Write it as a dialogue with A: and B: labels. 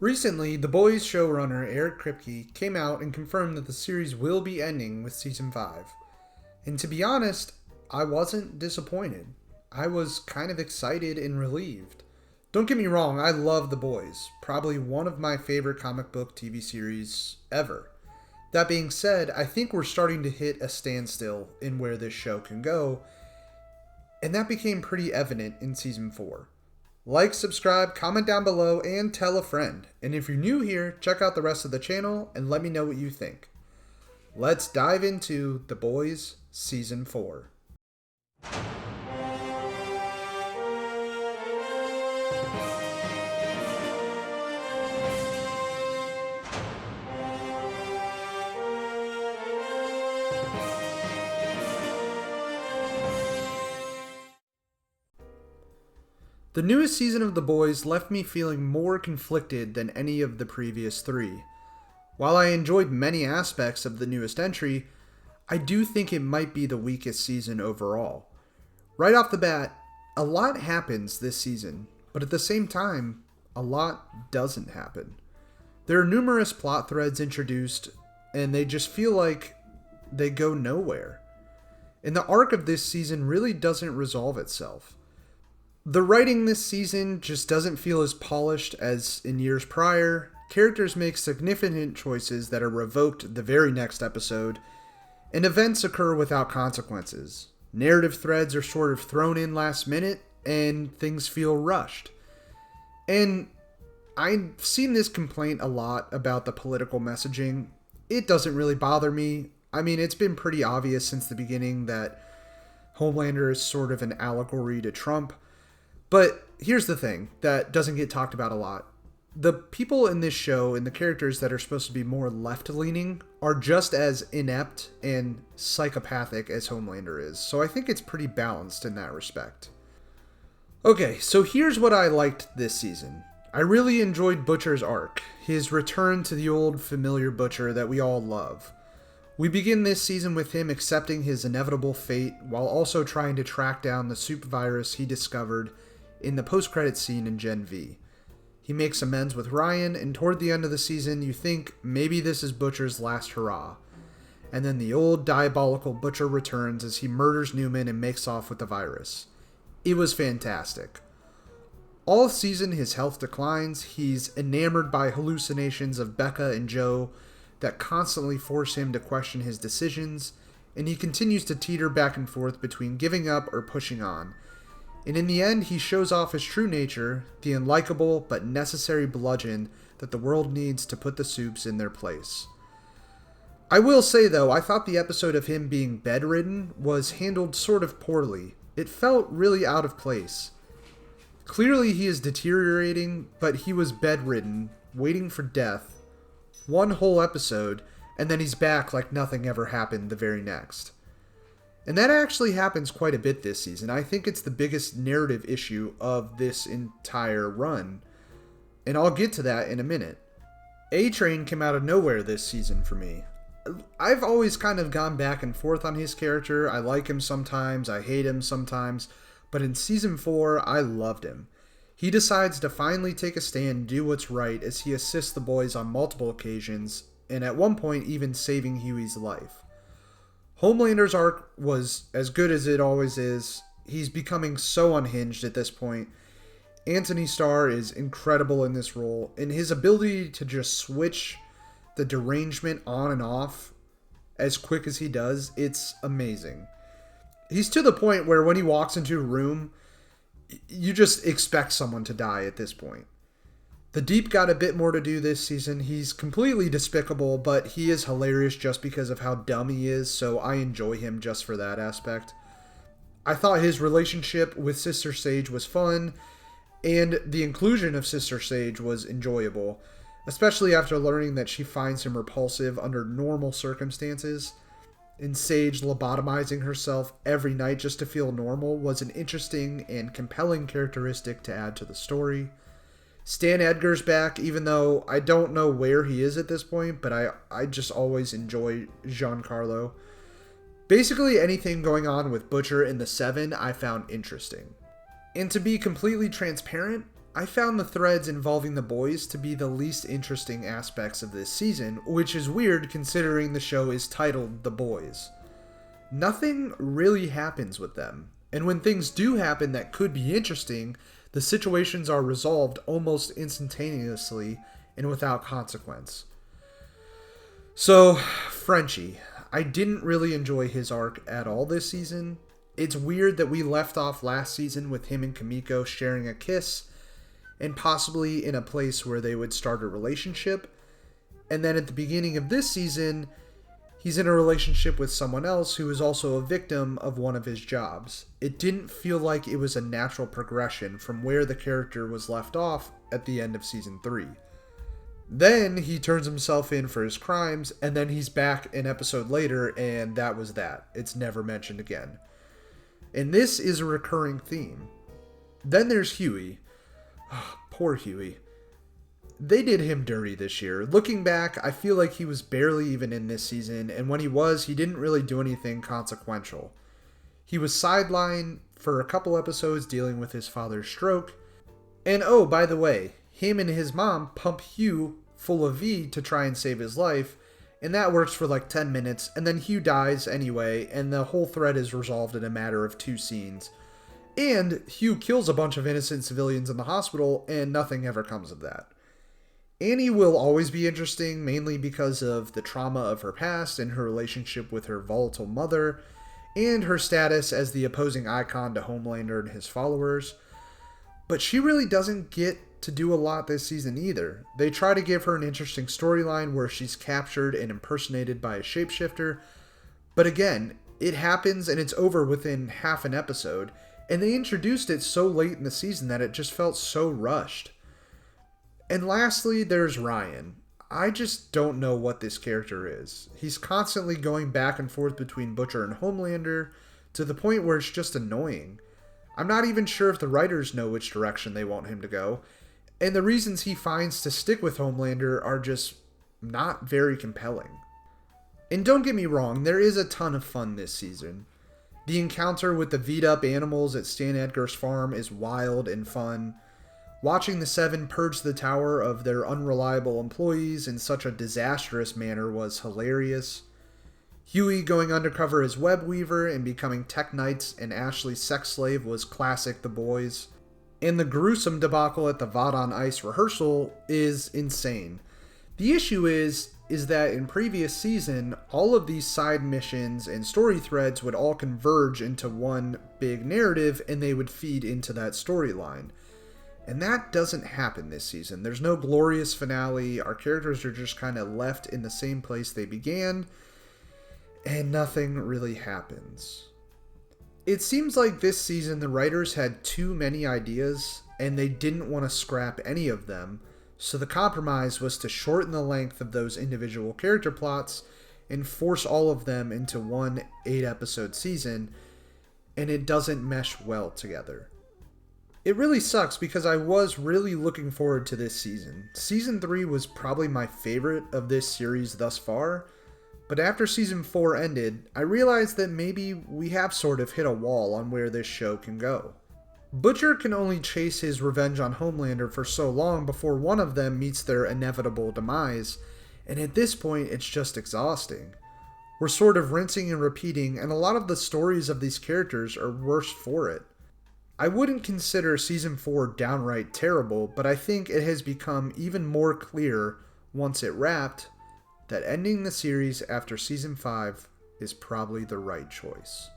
A: Recently, The Boys showrunner Eric Kripke came out and confirmed that the series will be ending with season 5. And to be honest, I wasn't disappointed. I was kind of excited and relieved. Don't get me wrong, I love The Boys, probably one of my favorite comic book TV series ever. That being said, I think we're starting to hit a standstill in where this show can go, and that became pretty evident in season 4. Like, subscribe, comment down below, and tell a friend. And if you're new here, check out the rest of the channel and let me know what you think. Let's dive into The Boys Season 4. The newest season of The Boys left me feeling more conflicted than any of the previous 3. While I enjoyed many aspects of the newest entry, I do think it might be the weakest season overall. Right off the bat, a lot happens this season, but at the same time, a lot doesn't happen. There are numerous plot threads introduced, and they just feel like they go nowhere. And the arc of this season really doesn't resolve itself. The writing this season just doesn't feel as polished as in years prior. Characters make significant choices that are revoked the very next episode, and events occur without consequences. Narrative threads are sort of thrown in last minute, and things feel rushed. And I've seen this complaint a lot about the political messaging. It doesn't really bother me. I mean, it's been pretty obvious since the beginning that Homelander is sort of an allegory to Trump. But here's the thing that doesn't get talked about a lot. The people in this show and the characters that are supposed to be more left-leaning are just as inept and psychopathic as Homelander is. So I think it's pretty balanced in that respect. Okay, so here's what I liked this season. I really enjoyed Butcher's arc, his return to the old familiar Butcher that we all love. We begin this season with him accepting his inevitable fate while also trying to track down the soup virus he discovered in the post-credits scene in Gen V. He makes amends with Ryan, and toward the end of the season, you think maybe this is Butcher's last hurrah. And then the old diabolical Butcher returns as he murders Newman and makes off with the virus. It was fantastic. All season, his health declines. He's enamored by hallucinations of Becca and Joe that constantly force him to question his decisions, and he continues to teeter back and forth between giving up or pushing on. And in the end, he shows off his true nature, the unlikable but necessary bludgeon that the world needs to put the soups in their place. I will say though, I thought the episode of him being bedridden was handled sort of poorly. It felt really out of place. Clearly he is deteriorating, but he was bedridden, waiting for death, one whole episode, and then he's back like nothing ever happened the very next. And that actually happens quite a bit this season. I think it's the biggest narrative issue of this entire run. And I'll get to that in a minute. A-Train came out of nowhere this season for me. I've always kind of gone back and forth on his character. I like him sometimes, I hate him sometimes. But in season 4, I loved him. He decides to finally take a stand and do what's right as he assists the boys on multiple occasions, and at one point even saving Huey's life. Homelander's arc was as good as it always is. He's becoming so unhinged at this point. Anthony Starr is incredible in this role, and his ability to just switch the derangement on and off as quick as he does, it's amazing. He's to the point where when he walks into a room, you just expect someone to die at this point. The Deep got a bit more to do this season. He's completely despicable, but he is hilarious just because of how dumb he is, so I enjoy him just for that aspect. I thought his relationship with Sister Sage was fun, and the inclusion of Sister Sage was enjoyable, especially after learning that she finds him repulsive under normal circumstances. And Sage lobotomizing herself every night just to feel normal was an interesting and compelling characteristic to add to the story. Stan Edgar's back, even though I don't know where he is at this point, but I just always enjoy Giancarlo. Basically anything going on with Butcher in the 7 I found interesting. And to be completely transparent, I found the threads involving the boys to be the least interesting aspects of this season, which is weird considering the show is titled The Boys. Nothing really happens with them, and when things do happen that could be interesting, the situations are resolved almost instantaneously and without consequence. So, Frenchie. I didn't really enjoy his arc at all this season. It's weird that we left off last season with him and Kimiko sharing a kiss and possibly in a place where they would start a relationship. And then at the beginning of this season, he's in a relationship with someone else who is also a victim of one of his jobs. It didn't feel like it was a natural progression from where the character was left off at the end of season 3. Then he turns himself in for his crimes, and then he's back an episode later, and that was that. It's never mentioned again. And this is a recurring theme. Then there's Huey. Oh, poor Huey. They did him dirty this year. Looking back, I feel like he was barely even in this season, and when he was, he didn't really do anything consequential. He was sidelined for a couple episodes dealing with his father's stroke. And oh, by the way, him and his mom pump Hugh full of V to try and save his life, and that works for like 10 minutes, and then Hugh dies anyway, and the whole thread is resolved in a matter of 2 scenes. And Hugh kills a bunch of innocent civilians in the hospital, and nothing ever comes of that. Annie will always be interesting, mainly because of the trauma of her past and her relationship with her volatile mother, and her status as the opposing icon to Homelander and his followers. But she really doesn't get to do a lot this season either. They try to give her an interesting storyline where she's captured and impersonated by a shapeshifter, but again, it happens and it's over within half an episode, and they introduced it so late in the season that it just felt so rushed. And lastly, there's Ryan. I just don't know what this character is. He's constantly going back and forth between Butcher and Homelander to the point where it's just annoying. I'm not even sure if the writers know which direction they want him to go, and the reasons he finds to stick with Homelander are just not very compelling. And don't get me wrong, there is a ton of fun this season. The encounter with the beat-up animals at Stan Edgar's farm is wild and fun. Watching the Seven purge the tower of their unreliable employees in such a disastrous manner was hilarious. Huey going undercover as web weaver and becoming Tech Knight's and Ashley's sex slave was classic The Boys. And the gruesome debacle at the VOD on Ice rehearsal is insane. The issue is that in previous season, all of these side missions and story threads would all converge into one big narrative and they would feed into that storyline. And that doesn't happen this season. There's no glorious finale. Our characters are just kind of left in the same place they began, and nothing really happens. It seems like this season the writers had too many ideas, and they didn't want to scrap any of them, so the compromise was to shorten the length of those individual character plots and force all of them into one 8-episode season, and it doesn't mesh well together. It really sucks because I was really looking forward to this season. Season 3 was probably my favorite of this series thus far, but after Season 4 ended, I realized that maybe we have sort of hit a wall on where this show can go. Butcher can only chase his revenge on Homelander for so long before one of them meets their inevitable demise, and at this point it's just exhausting. We're sort of rinsing and repeating, and a lot of the stories of these characters are worse for it. I wouldn't consider Season 4 downright terrible, but I think it has become even more clear once it wrapped that ending the series after Season 5 is probably the right choice.